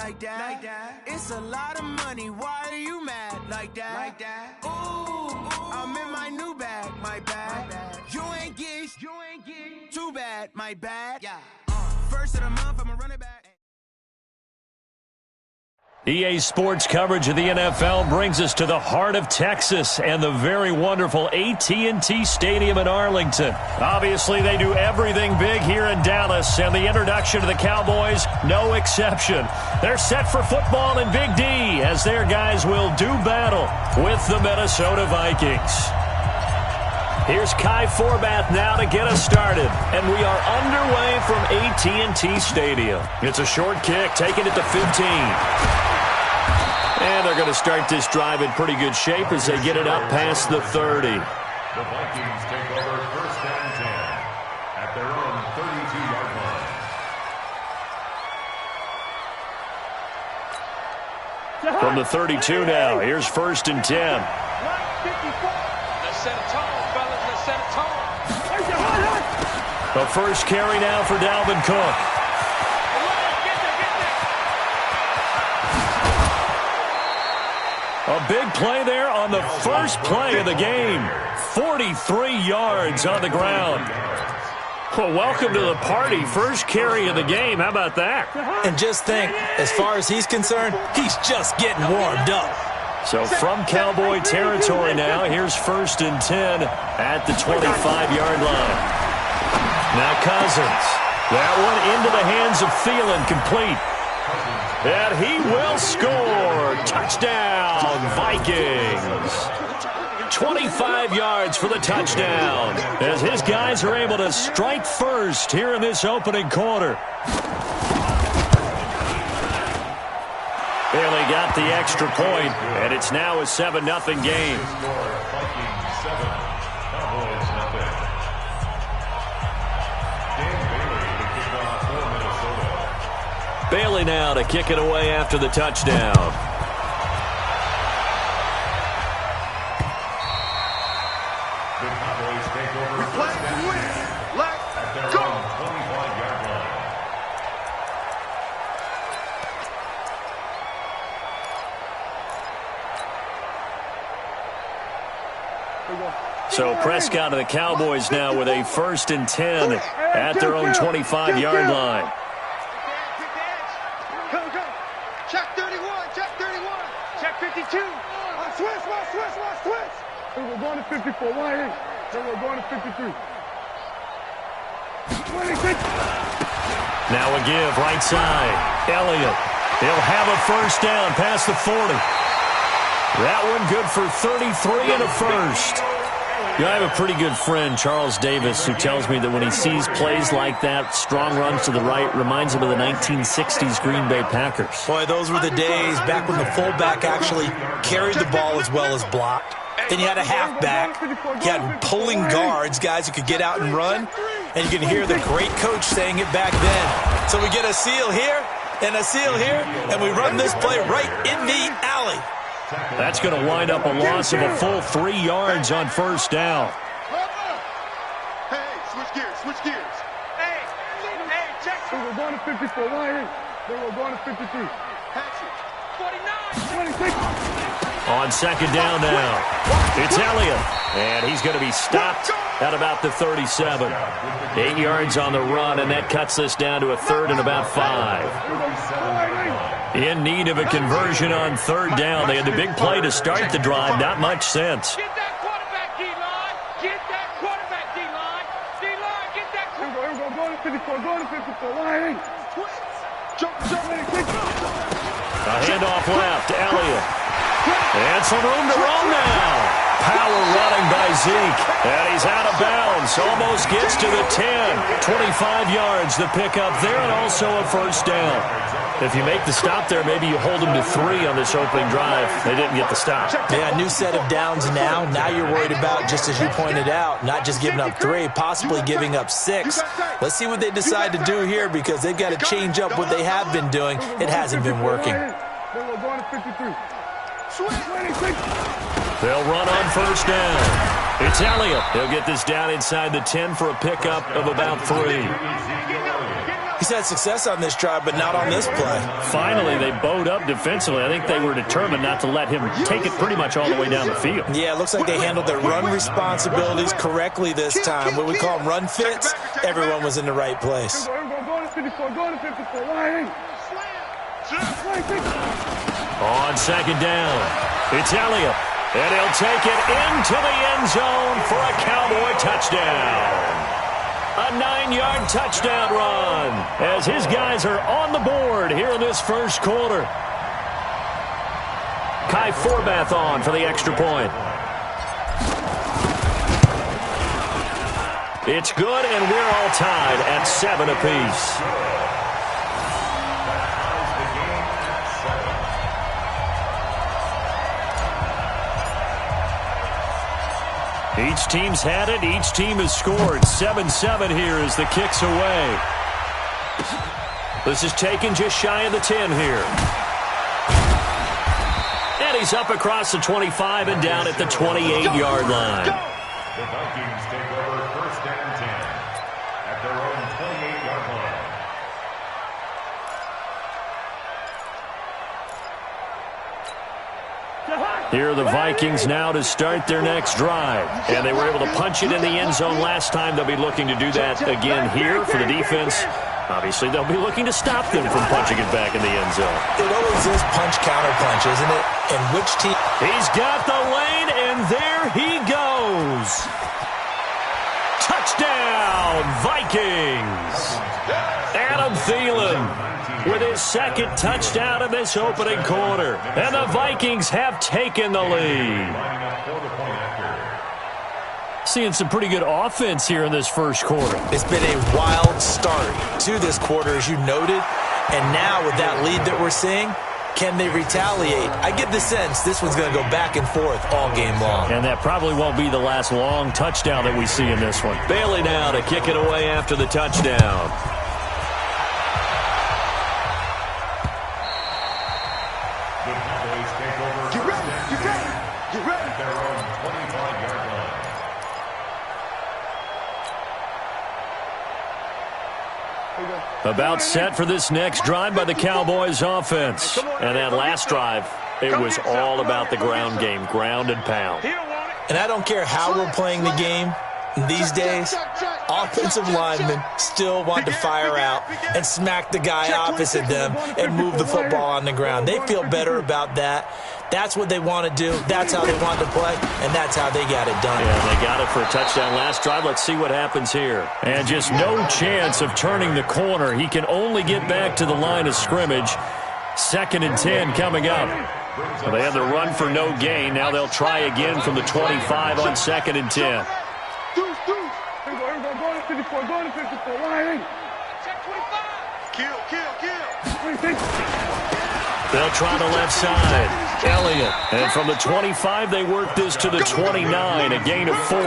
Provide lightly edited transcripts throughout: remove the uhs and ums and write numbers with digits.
like that. It's a lot of money, why are you mad like that? Ooh, I'm in my new bag, my bad. You ain't get too bad, my bad. First of the month, I'ma run it back. EA Sports coverage of the NFL brings us to the heart of Texas and the very wonderful AT&T Stadium in Arlington. Obviously, they do everything big here in Dallas, and the introduction to the Cowboys, no exception. They're set for football in Big D as their guys will do battle with the Minnesota Vikings. Here's Kai Forbath now to get us started, and we are underway from AT&T Stadium. It's a short kick, taking it to 15. And they're going to start this drive in pretty good shape as they get it up past the 30. The Vikings take over first and 10 at their own 32-yard line. From the 32 now, here's first and 10. Let's set it tall, fellas. Let's set it tall. The first carry now for Dalvin Cook. A big play there on the first play of the game. 43 yards on the ground. Well, welcome to the party. First carry of the game. How about that? And just think, as far as he's concerned, he's just getting warmed up. So from Cowboy territory now, here's first and 10 at the 25-yard line. Now Cousins. That one into the hands of Thielen, complete. And he will score. Touchdown, Vikings. 25 yards for the touchdown as his guys are able to strike first here in this opening quarter. Bailey got the extra point, and it's now a 7-0 game. Bailey now to kick it away after the touchdown. The Cowboys take over first and 10 at their own 25-yard line. So Prescott and the Cowboys now with a first and 10 at their own 25-yard line. Check 31, check 31, check 52. Switch. Then we're going to 54. 1-8. Then we're going to 53. 26. Now a give, right side. Elliott. He'll have a first down past the 40. That one good for 33 and a first. I have a pretty good friend, Charles Davis, who tells me that when he sees plays like that, strong runs to the right, reminds him of the 1960s Green Bay Packers. Boy, those were the days back when the fullback actually carried the ball as well as blocked. Then you had a halfback. You had pulling guards, guys who could get out and run. And you can hear the great coach saying it back then. So we get a seal here and a seal here, and we run this play right in the alley. That's going to wind up a loss of a full 3 yards on first down. Hey, switch gears. Hey, check. Then we're going to 54. 1-8. Then we're going to 53. 49. 26. On second down now, it's Elliott, and he's going to be stopped at about the 37. 8 yards on the run, and that cuts this down to a third and about 5. In need of a conversion on third down. They had the big play to start the drive, not much since. Get that quarterback, D-line. Get that quarterback, D-line. D-line, get that quarterback. We're going to 54. Going to 54. 1-8. Jump. A handoff left to Elliott. And some room to run now. Power running by Zeke. And he's out of bounds. Almost gets to the 10. 25 yards the pickup there, and also a first down. If you make the stop there, maybe you hold them to 3 on this opening drive. They didn't get the stop. Yeah, new set of downs now. Now you're worried about, just as you pointed out, not just giving up 3, possibly giving up 6. Let's see what they decide to do here, because they've got to change up what they have been doing. It hasn't been working. Then we're going to 53. 26. They'll run on first down. It's Elliott. He'll get this down inside the 10 for a pickup of about 3. He's had success on this drive, but not on this play. Finally, they bowed up defensively. I think they were determined not to let him take it pretty much all the way down the field. Yeah, it looks like they handled their run responsibilities correctly this time. When we call them run fits, everyone was in the right place. On second down, it's Elliott, and he'll take it into the end zone for a Cowboy touchdown. A 9-yard touchdown run as his guys are on the board here in this first quarter. Kai Forbath on for the extra point. It's good, and we're all tied at 7 apiece. Each team's had it. Each team has scored. 7-7 here as the kick's away. This is taken just shy of the 10 here. And he's up across the 25 and down at the 28-yard line. The Vikings take over first and 10 at their own 28-yard line. Here are the Vikings now to start their next drive. And they were able to punch it in the end zone last time. They'll be looking to do that again here for the defense. Obviously, they'll be looking to stop them from punching it back in the end zone. It always is punch-counter-punch, isn't it? And which team? He's got the lane, and there he goes. Touchdown, Vikings. Adam Thielen with his second touchdown in this opening quarter. And the Vikings have taken the lead. Seeing some pretty good offense here in this first quarter. It's been a wild start to this quarter, as you noted. And now with that lead that we're seeing, can they retaliate? I get the sense this one's going to go back and forth all game long. And that probably won't be the last long touchdown that we see in this one. Bailey now to kick it away after the touchdown. About set for this next drive by the Cowboys offense. And that last drive, it was all about the ground game, ground and pound. And I don't care how we're playing the game these days, offensive linemen still want to fire out and smack the guy opposite them and move the football on the ground. They feel better about that. That's what they want to do. That's how they want to play, and that's how they got it done. Yeah, they got it for a touchdown last drive. Let's see what happens here. And just no chance of turning the corner. He can only get back to the line of scrimmage. 2nd and 10 coming up. So they had the run for no gain. Now they'll try again from the 25 on 2nd and 10. They'll try the left side. Elliott. And from the 25, they work this to the 29, a gain of 4.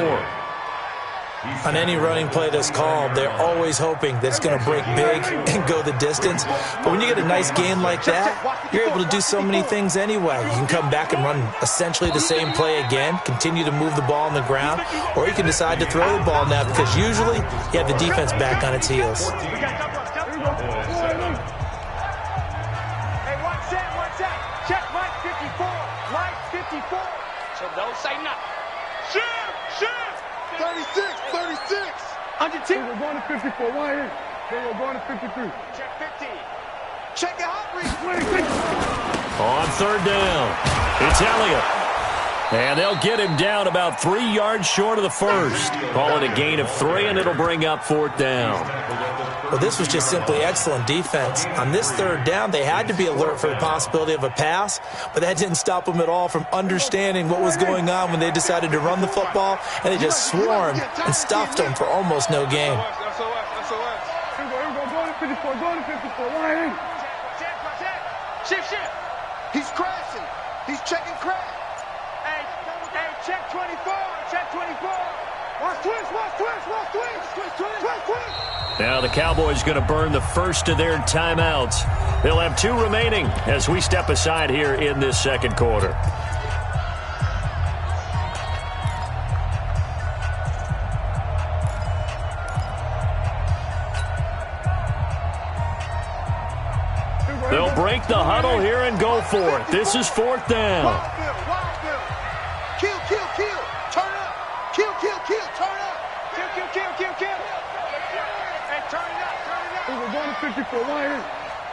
On any running play that's called, they're always hoping that it's going to break big and go the distance. But when you get a nice gain like that, you're able to do so many things anyway. You can come back and run essentially the same play again, continue to move the ball on the ground, or you can decide to throw the ball now because usually you have the defense back on its heels. Check Mike 54. Mike 54. So don't say nothing. Shoot! 36. Under 10. We're going to 54. Why ain't? Then we're going to 53. Check 15. Check it out. On 3rd down, it's Elliott. And they'll get him down about 3 yards short of the first. Call it a gain of 3, and it'll bring up 4th down. Well, this was just simply excellent defense. On this 3rd down, they had to be alert for the possibility of a pass, but that didn't stop them at all from understanding what was going on when they decided to run the football, and they just swarmed and stuffed them for almost no gain. Shift. He's crashing. He's checking crash. Hey, check 24. Check 24. Watch twist. Now the Cowboys going to burn the first of their timeouts. They'll have 2 remaining as we step aside here in this second quarter. They'll break the huddle here and go for it. This is 4th down. Wild bill. Kill, kill, kill. Turn up. Kill, kill, kill. Turn up. Kill, kill, kill, kill, kill. And turn it up, turn it up. We're going to 54. Why ain't?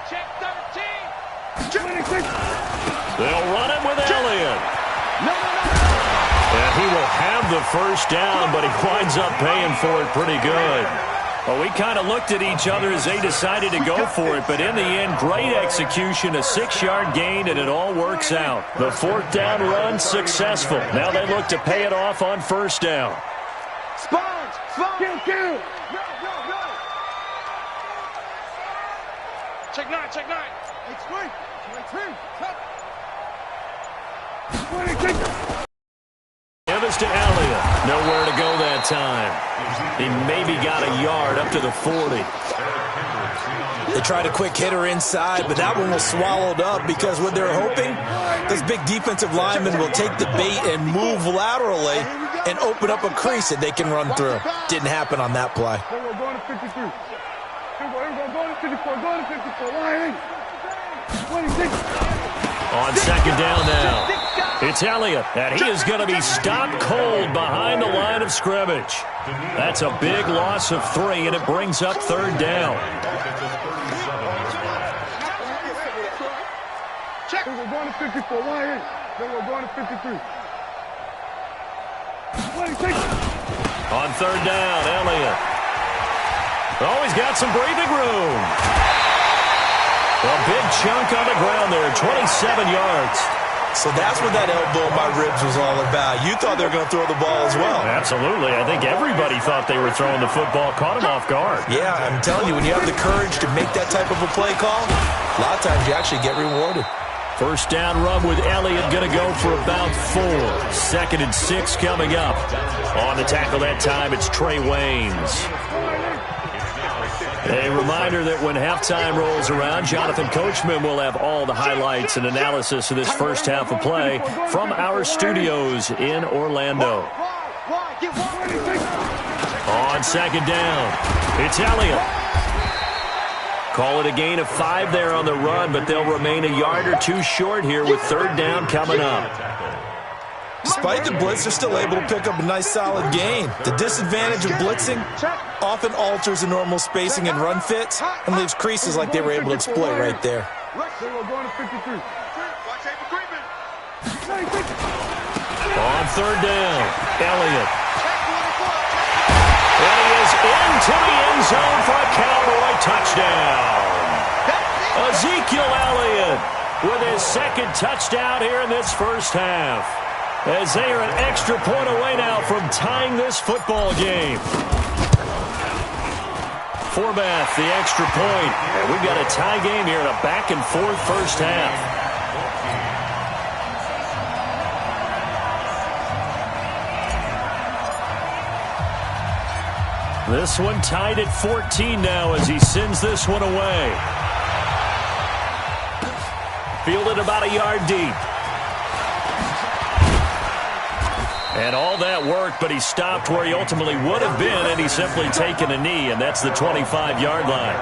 Check 13. 26. They'll run it with Elliott. No. And he will have the first down, but he winds up paying for it pretty good. Well, we kind of looked at each other as they decided to go for it, but in the end, great execution, a 6-yard gain, and it all works out. The 4th down run successful. Now they look to pay it off on 1st down. Sponge. Kill. Go. Check 9, check 9. Extreme. 26. Evans to Elliott. Nowhere to go that time. He maybe got a yard up to the 40. They tried a quick hitter inside, but that one was swallowed up because what they're hoping, those big defensive linemen will take the bait and move laterally and open up a crease that they can run through. Didn't happen on that play. We're going to 53. Here we go. Going to 54. Going to 54. Why ain't? 26. On 2nd down now, it's Elliott, and he is going to be stopped cold behind the line of scrimmage. That's a big loss of 3, and it brings up 3rd down. Check. We're going to 54. Why ain't? Then we're going to 53. 26. On 3rd down, Elliott. Oh, he's got some breathing room. A big chunk on the ground there, 27 yards. So that's what that elbow in my ribs was all about. You thought they were going to throw the ball as well. Absolutely. I think everybody thought they were throwing the football, caught him off guard. Yeah, I'm telling you, when you have the courage to make that type of a play call, a lot of times you actually get rewarded. 1st down run with Elliott going to go for about 4. 2nd and 6 coming up. On the tackle that time, it's Trey Waynes. A reminder that when halftime rolls around, Jonathan Coachman will have all the highlights and analysis of this first half of play from our studios in Orlando. On 2nd down, it's Elliott. Call it a gain of 5 there on the run, but they'll remain a yard or 2 short here with 3rd down coming up. Despite the blitz, they're still able to pick up a nice solid gain. The disadvantage of blitzing often alters the normal spacing and run fits and leaves creases like they were able to exploit right there. On 3rd down, Elliott. And he is into the end zone for a Cowboy touchdown. Ezekiel Elliott with his 2nd touchdown here in this first half. As they are an extra point away now from tying this football game. Forbath, the extra point. And we've got a tie game here in a back-and-forth first half. This one tied at 14 now as he sends this one away. Fielded about a yard deep. And all that worked, but he stopped where he ultimately would have been, and he's simply taken a knee, and that's the 25-yard line.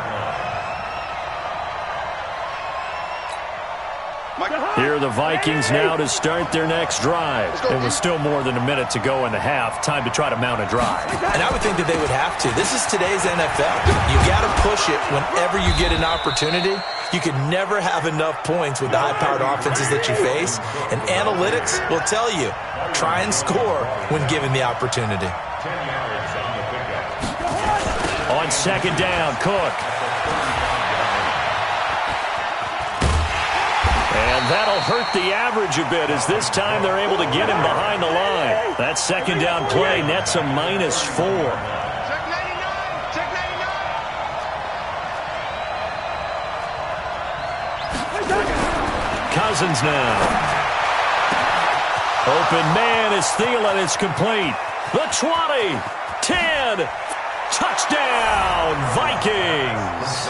Here are the Vikings now to start their next drive. And with still more than a minute to go in the half, time to try to mount a drive. And I would think that they would have to. This is today's NFL. You got to push it whenever you get an opportunity. You can never have enough points with the high-powered offenses that you face. And analytics will tell you, try and score when given the opportunity. On 2nd down, Cook. And that'll hurt the average a bit as this time they're able to get him behind the line. That 2nd down play nets a -4. Cousins now. Open man is Thielen. It's complete. The 20, 10, touchdown, Vikings.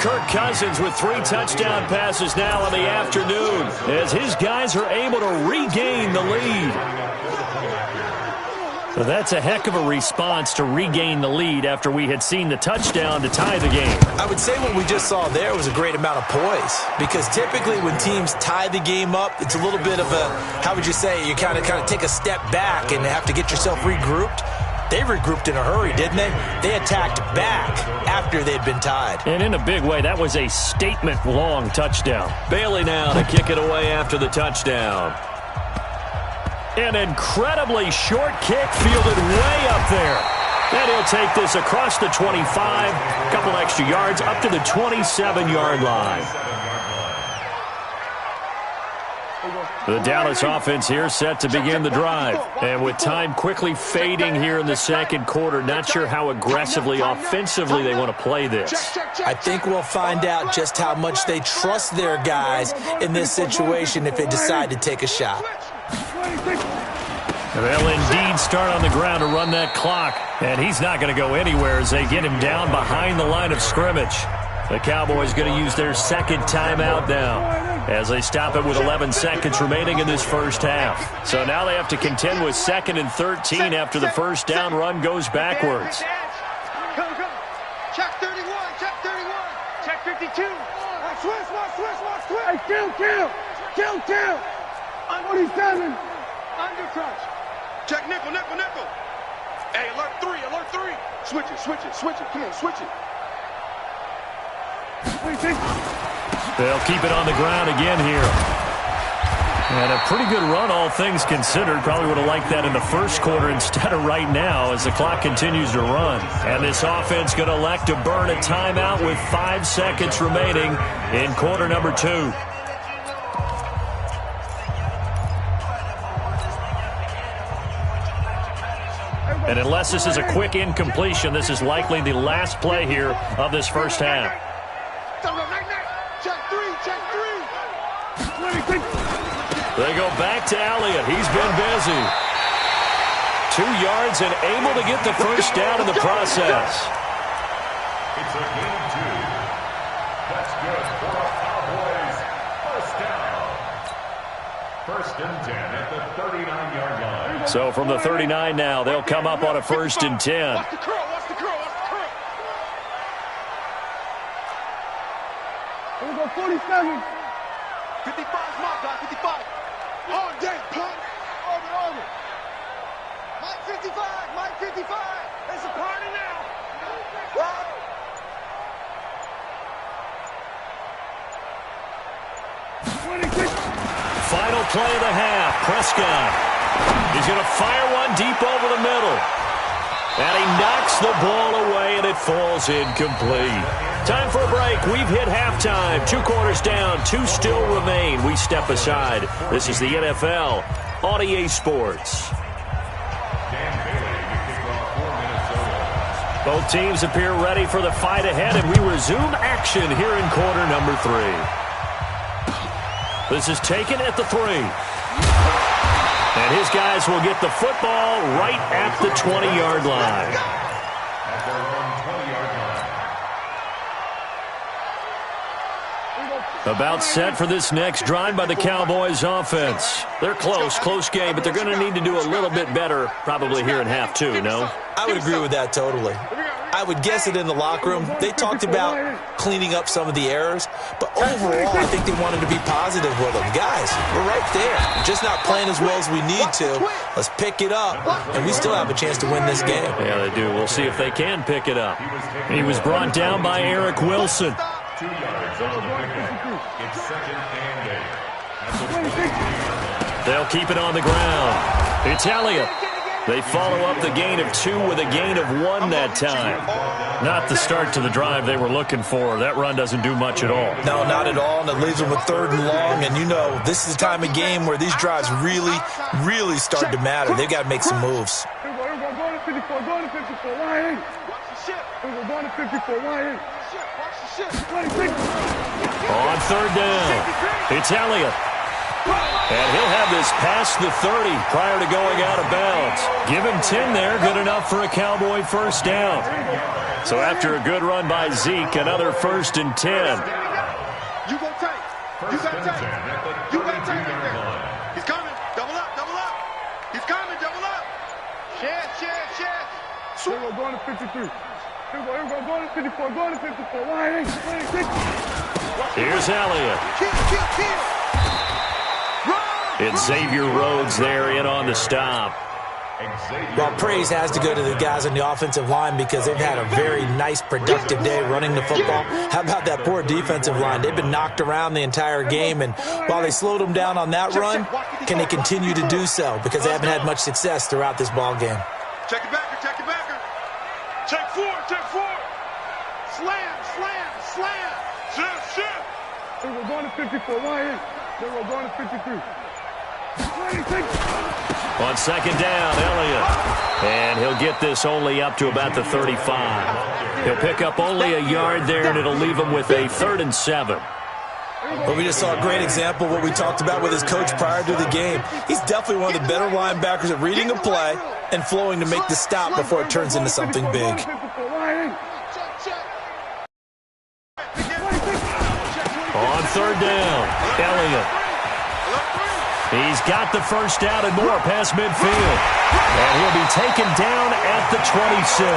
Kirk Cousins with 3 touchdown passes now in the afternoon as his guys are able to regain the lead. So that's a heck of a response to regain the lead after we had seen the touchdown to tie the game. I would say what we just saw there was a great amount of poise, because typically when teams tie the game up, it's a little bit of a, how would you say, you kind of take a step back and have to get yourself regrouped. They regrouped in a hurry, didn't they? They attacked back after they'd been tied. And in a big way, that was a statement-long touchdown. Bailey now to kick it away after the touchdown. An incredibly short kick fielded way up there. And he'll take this across the 25, a couple extra yards, up to the 27-yard line. The Dallas offense here set to begin the drive. And with time quickly fading here in the second quarter, not sure how aggressively, offensively they want to play this. I think we'll find out just how much they trust their guys in this situation if they decide to take a shot. They'll indeed start on the ground to run that clock. And he's not going to go anywhere as they get him down behind the line of scrimmage. The Cowboys going to use their second timeout now as they stop it with 11 seconds remaining in this first half. So now they have to contend with 2nd and 13 after the first down run goes backwards. Come. Check 31. Check 31. Check 52. Switch. Hey, kill. 47. Undercrush. Check nickel. Hey, alert 3. Switch it. Come on, switch it. They'll keep it on the ground again here. And a pretty good run, all things considered. Probably would have liked that in the first quarter instead of right now as the clock continues to run. And this offense going to elect to burn a timeout with 5 seconds remaining in quarter number 2. And unless this is a quick incompletion, this is likely the last play here of this first half. Check 3. They go back to Elliott. He's been busy. 2 yards and able to get the first down in the process. It's a gain of 2. That's good for the Cowboys. First down. First and 10 at the 39-yard line. So from the 39 now, they'll come up on a 1st and 10. Watch the curl. Here we go, 47. 55's my guy, 55. All day, punk. Over. Mike 55. It's a party now. Final play of the half. Prescott. He's going to fire one deep over the middle. And he knocks the ball away, and it falls incomplete. Time for a break. We've hit halftime. 2 quarters down. 2 still remain. We step aside. This is the NFL on EA Sports. Both teams appear ready for the fight ahead, and we resume action here in quarter number 3. This is taken at the 3. And his guys will get the football right at the 20-yard line. At their own 20-yard line. About set for this next drive by the Cowboys offense. They're close game, but they're going to need to do a little bit better probably here in half 2, no? I would agree with that totally. I would guess it in the locker room. They talked about cleaning up some of the errors, but overall, I think they wanted to be positive with them. Guys, we're right there. We're just not playing as well as we need to. Let's pick it up, and we still have a chance to win this game. Yeah, they do. We'll see if they can pick it up. He was brought down by Eric Wilson. 2 yards on the pickup. It's 2nd and 8. They'll keep it on the ground. It's Elliott. They follow up the gain of 2 with a gain of 1 that time. Not the start to the drive they were looking for. That run doesn't do much at all. No, not at all, and it leaves them with 3rd and long. And you know, this is the time of game where these drives really start to matter. They've got to make some moves. Here we go, going to 54, line in. Going to 54, line in. On 3rd down, it's Elliott. And he'll have this past the 30 prior to going out of bounds. Give him 10 there, good enough for a Cowboy first down. So after a good run by Zeke, another 1st and 10. You go tight. You got tight. You got tight right there. He's coming. Double up. He's coming. Double up. Shit. going to 53. Here we go, going to 54, going to 54. Wide 6. Here's Elliott. It's Xavier Rhodes there in on the stop. Well, praise has to go to the guys on the offensive line because they've had a very nice, productive day running the football. How about that poor defensive line? They've been knocked around the entire game, and while they slowed them down on that run, can they continue to do so? Because they haven't had much success throughout this ball game. Check it backer, check it backer. Check four. Slam. Shift. Here we're going to 54. Wide 8. Here we're going to 53. On second down, Elliott. And he'll get this only up to about the 35. He'll pick up only a yard there, and it'll leave him with a 3rd and 7. But we just saw a great example of what we talked about with his coach prior to the game. He's definitely one of the better linebackers at reading a play and flowing to make the stop before it turns into something big. On 3rd down, Elliott. He's got the first down and more past midfield. And he'll be taken down at the 26.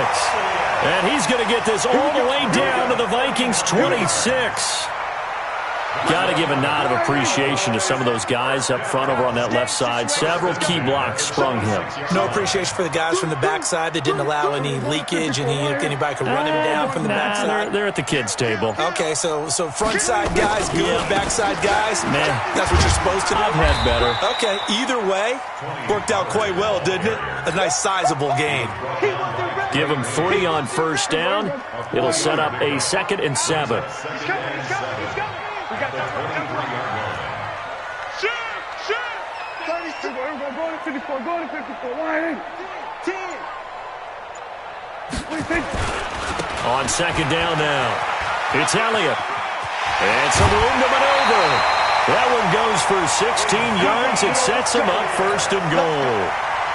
And he's going to get this all the way down to the Vikings' 26. Got to give a nod of appreciation to some of those guys up front over on that left side. Several key blocks sprung him. No appreciation for the guys from the backside that didn't allow any leakage and anybody could run him down from the backside. They're at the kids' table. Okay, so front side guys good, backside guys, man, that's what you're supposed to do. I've had better. Okay, either way, worked out quite well, didn't it? A nice sizable gain. Give him 3 on first down. It'll set up a 2nd and 7. Go to 54, wide 10. On second down now, it's Elliott. And some room to maneuver. That one goes for 16 yards. It sets him up 1st and goal.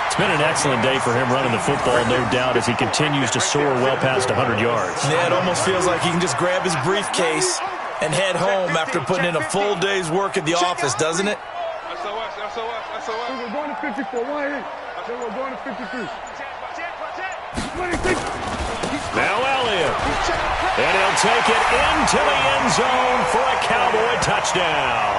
It's been an excellent day for him running the football, no doubt, as he continues to soar well past 100 yards. Yeah, it almost feels like he can just grab his briefcase and head home after putting in a full day's work at the office, doesn't it? We're going to 54, wide 8. We're going to 53. Now Elliott. And he'll take it into the end zone for a Cowboy touchdown.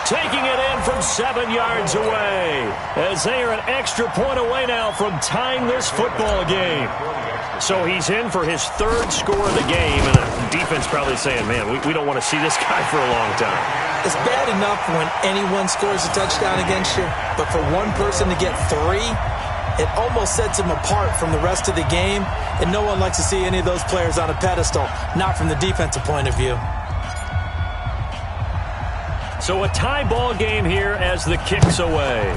Taking it in from 7 yards away, as they are an extra point away now from tying this football game. So he's in for his 3rd score of the game, and the defense probably saying, man, we don't want to see this guy for a long time. It's bad enough when anyone scores a touchdown against you, but for one person to get 3, it almost sets him apart from the rest of the game, and no one likes to see any of those players on a pedestal, not from the defensive point of view. So a tie ball game here as the kick's away.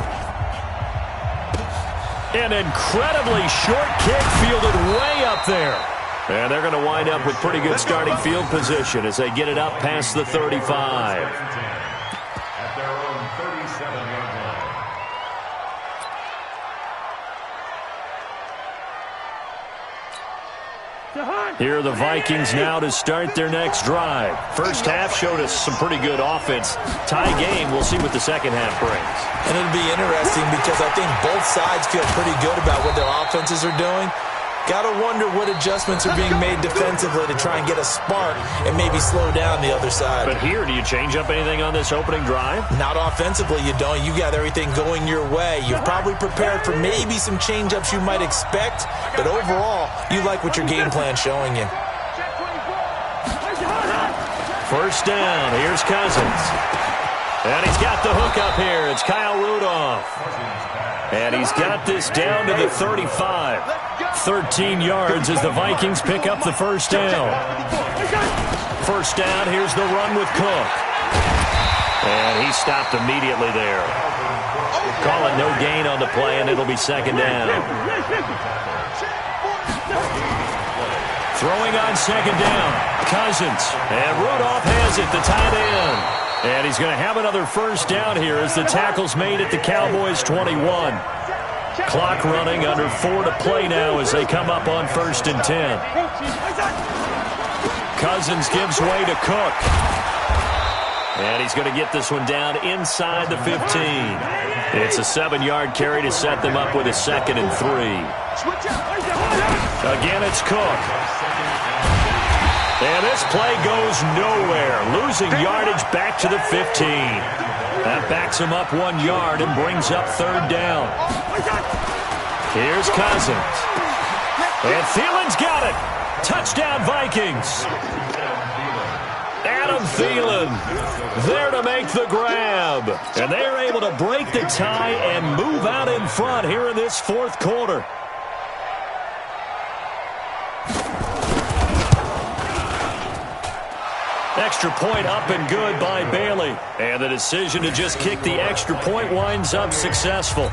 An incredibly short kick fielded way up there. And they're going to wind up with pretty good starting field position as they get it up past the 35. At their own 37-yard line. Here are the Vikings now to start their next drive. First half showed us some pretty good offense. Tie game, we'll see what the second half brings. And it'll be interesting because I think both sides feel pretty good about what their offenses are doing. Got to wonder what adjustments are being made defensively to try and get a spark and maybe slow down the other side. But here, do you change up anything on this opening drive? Not offensively, you don't. You got everything going your way. You're probably prepared for maybe some change-ups you might expect, but overall, you like what your game plan's showing you. First down, here's Cousins. And he's got the hook up here. It's Kyle Rudolph. And he's got this down to the 35. 13 yards as the Vikings pick up the first down. First down, here's the run with Cook. And he stopped immediately there. Call it no gain on the play, and it'll be second down. Throwing on second down, Cousins. And Rudolph has it, the tight end. And he's going to have another first down here as the tackle's made at the Cowboys' 21. Clock running, under 4 to play now as they come up on 1st and 10. Cousins gives way to Cook. And he's going to get this one down inside the 15. It's a 7-yard carry to set them up with a 2nd and 3. Again, it's Cook. And this play goes nowhere. Losing yardage back to the 15. That backs him up 1 yard and brings up 3rd down. Here's Cousins. And Thielen's got it. Touchdown, Vikings. Adam Thielen there to make the grab. And they're able to break the tie and move out in front here in this 4th quarter. Extra point up and good by Bailey. And the decision to just kick the extra point winds up successful.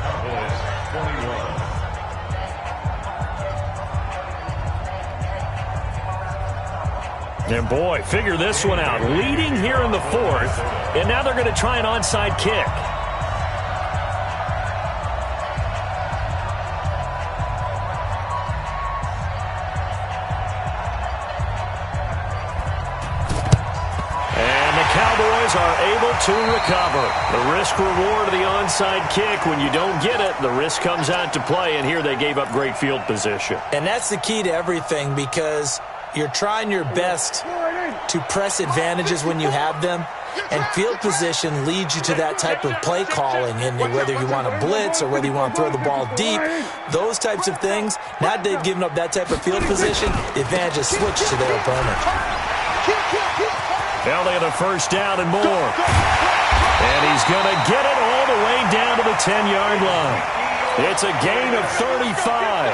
And boy, figure this one out. Leading here in the 4th, and now they're going to try an onside kick. Cowboys are able to recover. The risk-reward of the onside kick, when you don't get it, the risk comes out to play, and here they gave up great field position. And that's the key to everything, because you're trying your best to press advantages when you have them, and field position leads you to that type of play calling, and whether you want to blitz or whether you want to throw the ball deep, those types of things. Now that they've given up that type of field position, the advantage is switched to their opponent. Elliott a 1st down and more. And he's going to get it all the way down to the 10-yard line. It's a gain of 35.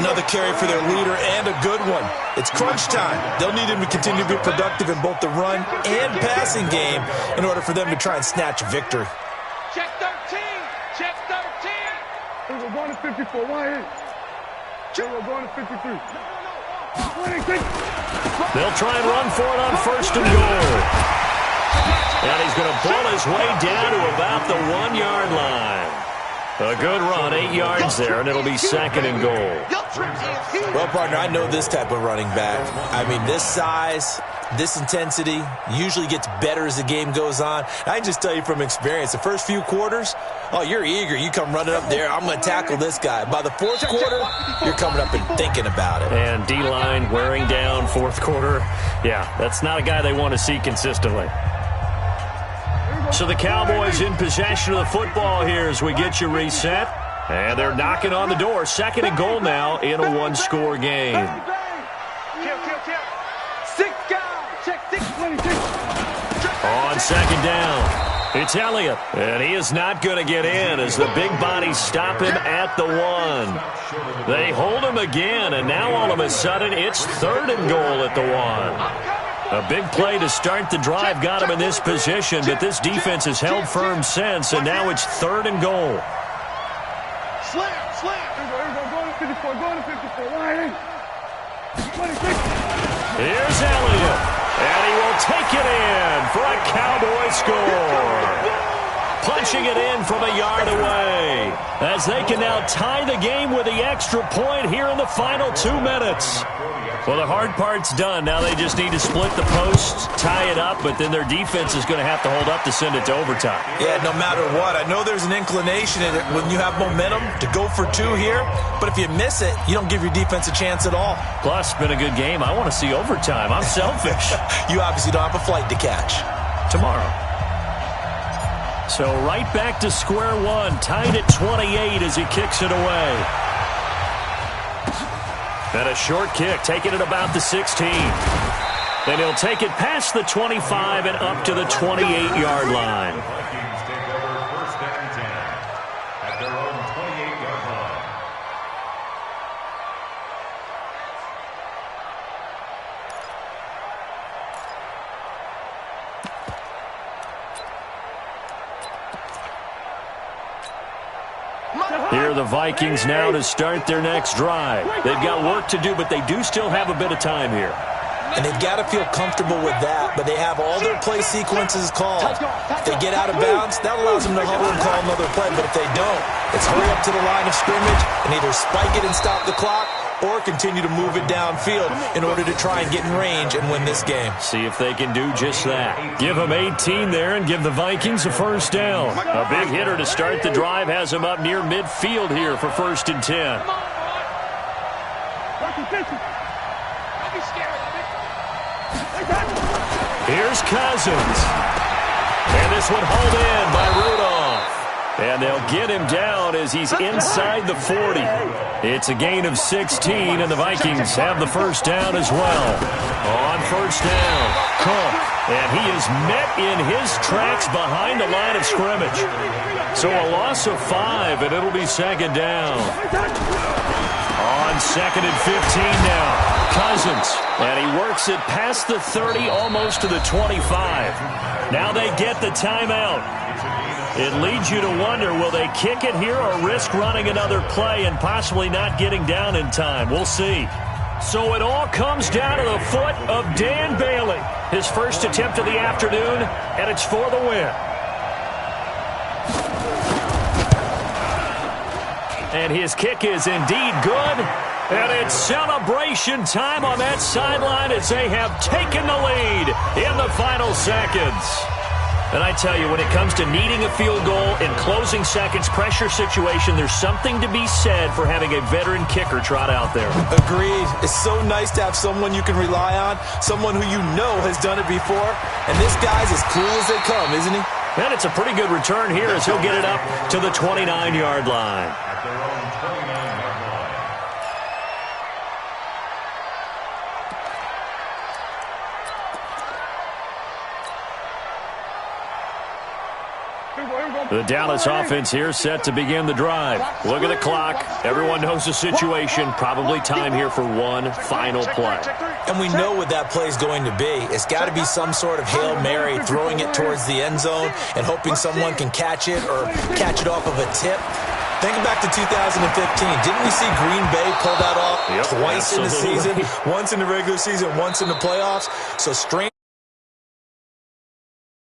Another carry for their leader, and a good one. It's crunch time. They'll need him to continue to be productive in both the run and passing game in order for them to try and snatch a victory. Check 13. Check 13. We're going to 54. Why? We're going to 53. They'll try and run for it on 1st and goal. And he's going to pull his way down to about the 1-yard line. A good run, 8 yards there, and it'll be 2nd and goal. Well, partner, I know this type of running back. I mean, this size, this intensity usually gets better as the game goes on. I can just tell you from experience, the first few quarters, oh, you're eager. You come running up there, I'm going to tackle this guy. By the 4th quarter, you're coming up and thinking about it. And D-line wearing down 4th quarter. Yeah, that's not a guy they want to see consistently. So the Cowboys in possession of the football here as we get you reset. And they're knocking on the door. 2nd and goal now in a 1-score game. On 2nd down, it's Elliott. And he is not going to get in as the big bodies stop him at the 1. They hold him again, and now all of a sudden it's 3rd and goal at the 1. A big play to start the drive got him in this position, but this defense has held firm since, and now it's 3rd and goal. Slam. Go to 54. Go to 54. Why? 26. Here's Elliott, and he will take it in for a Cowboy score. Punching it in from a yard away as they can now tie the game with the extra point here in the final 2 minutes. Well, the hard part's done. Now they just need to split the posts, tie it up, but then their defense is going to have to hold up to send it to overtime. Yeah, no matter what. I know there's an inclination in it when you have momentum to go for 2 here, but if you miss it, you don't give your defense a chance at all. Plus, it's been a good game. I want to see overtime. I'm selfish. You obviously don't have a flight to catch. Tomorrow. So right back to square one, tied at 28 as he kicks it away. And a short kick, taking it about the 16. Then he'll take it past the 25 and up to the 28-yard line. Vikings take over 1st and 10 at their own 28-yard line. Here are the Vikings now to start their next drive. They've got work to do, but they do still have a bit of time here. And they've got to feel comfortable with that, but they have all their play sequences called. If they get out of bounds, that allows them to huddle and call another play, but if they don't, it's hurry up to the line of scrimmage and either spike it and stop the clock or continue to move it downfield in order to try and get in range and win this game. See if they can do just that. Give them 18 there and give the Vikings a first down. A big hitter to start the drive has them up near midfield here for 1st and 10. Here's Cousins. And this one hauled in by Rudolph. And they'll get him down as he's inside the 40. It's a gain of 16, and the Vikings have the first down as well. On first down, Cook. And he is met in his tracks behind the line of scrimmage. So a loss of 5, and it'll be second down. On 2nd and 15 now. Cousins, and he works it past the 30, almost to the 25. Now they get the timeout. It leads you to wonder, will they kick it here or risk running another play and possibly not getting down in time? We'll see. So it all comes down to the foot of Dan Bailey. His first attempt of the afternoon, and it's for the win. And his kick is indeed good. And it's celebration time on that sideline as they have taken the lead in the final seconds. And I tell you, when it comes to needing a field goal in closing seconds, pressure situation, there's something to be said for having a veteran kicker trot out there. Agreed. It's so nice to have someone you can rely on, someone who you know has done it before. And this guy's as cool as they come, isn't he? And it's a pretty good return here as he'll get it up to the 29-yard line. At their own 29-yard line. The Dallas offense here set to begin the drive. Look at the clock. Everyone knows the situation. Probably time here for one final play. And we know what that play is going to be. It's got to be some sort of Hail Mary, throwing it towards the end zone and hoping someone can catch it or catch it off of a tip. Think back to 2015. Didn't we see Green Bay pull that off twice in the season? Once in the regular season, once in the playoffs. So strange.